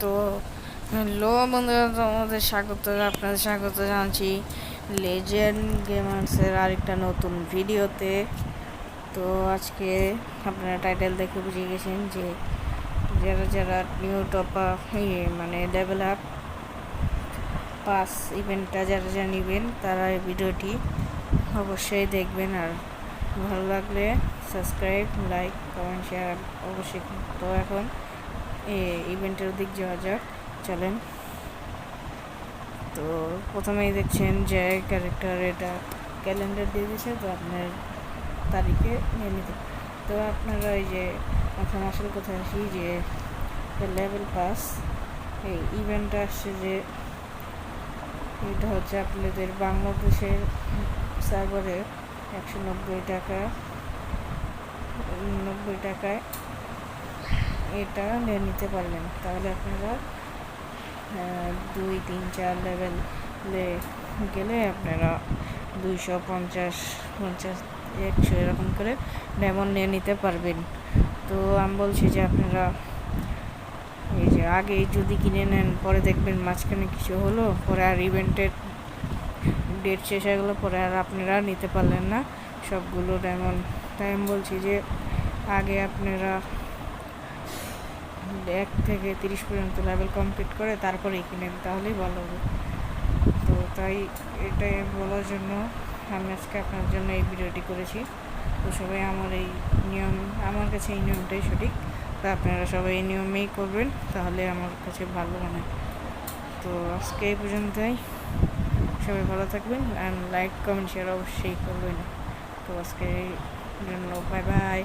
তো হ্যালো বন্ধুরা, আপনাদের স্বাগত জানাচ্ছি লেজেন্ড গেমার্সের আরেকটা নতুন ভিডিওতে। তো আজকে আপনারা টাইটেল দেখে বুঝে গেছেন যে যারা নিউ টপ আপ মানে লেভেল আপ পাস ইভেন্টটা যারা নেবেন তারা এই ভিডিওটি অবশ্যই দেখবেন, আর ভালো লাগলে সাবস্ক্রাইব, লাইক, কমেন্ট, শেয়ার অবশ্যই। তো এখন ইভেন্টের দিক যাওয়া যাক, চলেন। তো প্রথমেই দেখছেন যে ক্যারেক্টার এটা ক্যালেন্ডার দিয়ে দিয়েছে, তো আপনার তারিখে নিয়ে নিতে। তো আপনারা এই যে এখন আসল কথা আসি যে লেভেল পাস এই ইভেন্টটা আসছে, যে এটা হচ্ছে আপনাদের বাংলাদেশের সার্ভারে 190 টাকায় এটা নিয়ে নিতে পারবেন। তাহলে আপনারা 2, 3, 4 লেভেলে গেলে আপনারা 250, 50, 100 এরকম করে ডায়মন্ড নিয়ে নিতে পারবেন। তো আমি বলছি যে আপনারা এই যে আগে যদি কিনে নেন, পরে দেখবেন মাঝখানে কিছু হলো, পরে আর ইভেন্টের ডেট শেষ হয়ে গেলো, পরে আর আপনারা নিতে পারলেন না সবগুলো ডায়মন্ড। তাই আমি বলছি যে আগে আপনারা 1 থেকে 30 পর্যন্ত লেভেল কমপ্লিট করে তারপরেই কিনেন, তাহলেই ভালো হবে। তো তাই এটাই বলার জন্য আমি আজকে আপনার জন্য এই ভিডিওটি করেছি। তো সবাই আমার কাছে এই নিয়মটাই সঠিক। তো আপনারা সবাই এই নিয়মেই করবেন, তাহলে আমার কাছে ভালো মনে হয়। তো আজকে এই পর্যন্তই, সবাই ভালো থাকবেন, অ্যান্ড লাইক, কমেন্ট, শেয়ার অবশ্যই করবেন। তো আজকে এই জন্য বাই বাই।